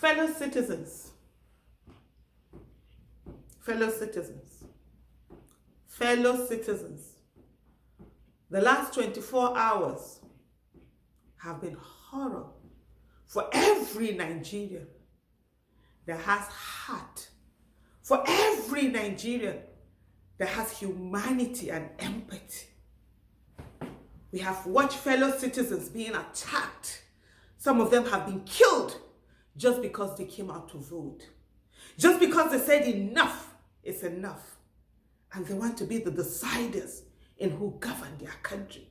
Fellow citizens, fellow citizens, fellow citizens, the last 24 hours have been horror for every Nigerian that has heart, for every Nigerian that has humanity and empathy. We have watched fellow citizens being attacked. Some of them have been killed just because they came out to vote. Just because they said enough is enough. And they want to be the deciders in who govern their country.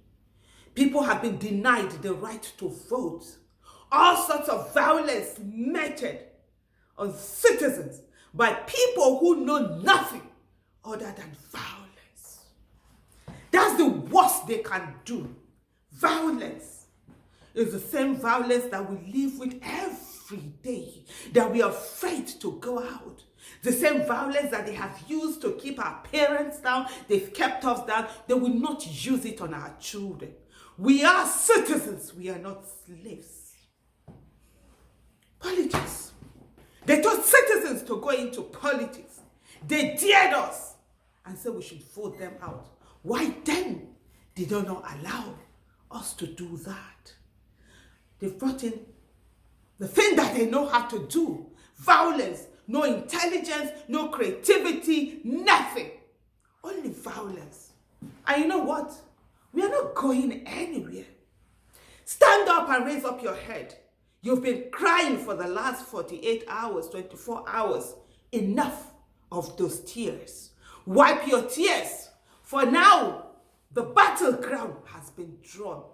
People have been denied the right to vote. All sorts of violence meted on citizens by people who know nothing other than violence. That's the worst they can do. Violence is the same violence that we live with every day, that we are afraid to go out. The same violence that they have used to keep our parents down, they've kept us down, they will not use it on our children. We are citizens, we are not slaves. Politics. They told citizens to go into politics. They dared us and said we should vote them out. Why then did they not allow us to do that? They've brought in the thing that they know how to do. Violence, no intelligence, no creativity, nothing. Only violence. And you know what? We are not going anywhere. Stand up and raise up your head. You've been crying for the last 48 hours, 24 hours. Enough of those tears. Wipe your tears. For now, the battleground has been drawn.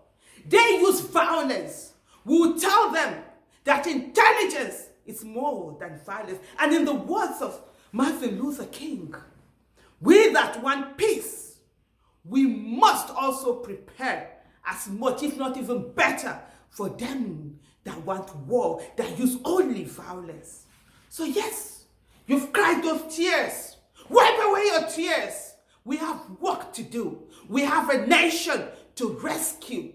They use violence. We will tell them that intelligence is more than violence. And in the words of Martin Luther King, we that want peace, we must also prepare as much, if not even better, for them that want war, that use only violence. So yes, you've cried those tears. Wipe away your tears. We have work to do. We have a nation to rescue.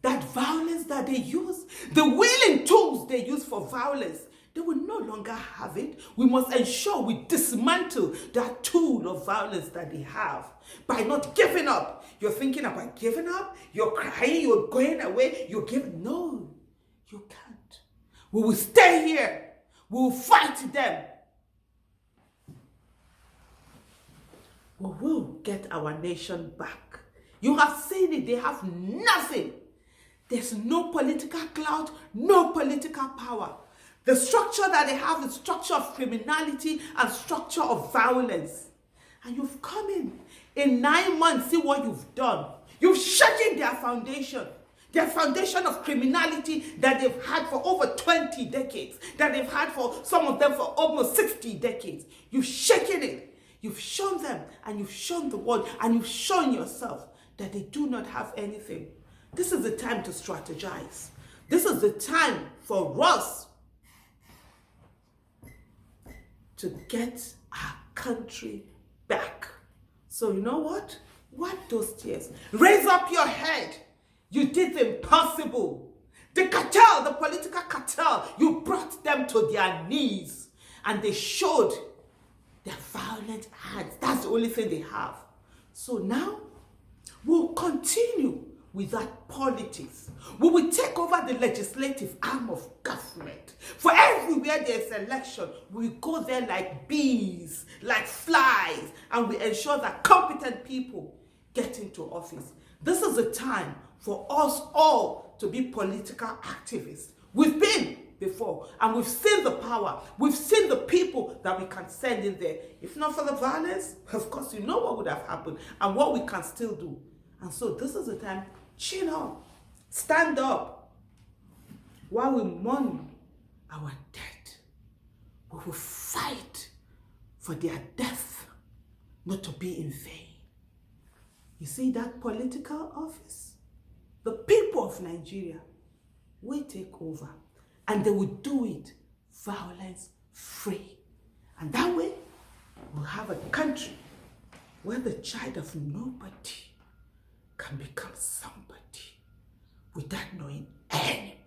That violence that they use, the willing tools they use for violence, they will no longer have it. We must ensure we dismantle that tool of violence that they have by not giving up. You're thinking about giving up? You're crying, you're going away, you're giving. No, you can't. We will stay here. We will fight them. We will get our nation back. You have seen it. They have nothing. There's no political clout, no political power. The structure that they have is structure of criminality and structure of violence. And you've come in 9 months, see what you've done. You've shaken their foundation of criminality that they've had for over 20 decades, that they've had for some of them for almost 60 decades. You've shaken it. You've shown them, and you've shown the world, and you've shown yourself that they do not have anything. This is the time to strategize. This is the time for us to get our country back. So you know what? Wipe those tears. Raise up your head. You did the impossible. The cartel, the political cartel, you brought them to their knees, and they showed their violent hands. That's the only thing they have. So now, we'll continue with that politics. We will take over the legislative arm of government. For everywhere there's election, we go there like bees, like flies, and we ensure that competent people get into office. This is the time for us all to be political activists. We've been before, and we've seen the power. We've seen the people that we can send in there. If not for the violence, of course, you know what would have happened and what we can still do. And so this is the time. Chin up. Stand up. While we mourn our dead, we will fight for their death not to be in vain. You see that political office? The people of Nigeria will take over, and they will do it violence free. And that way, we'll have a country where the child of nobody can become somebody without knowing anything.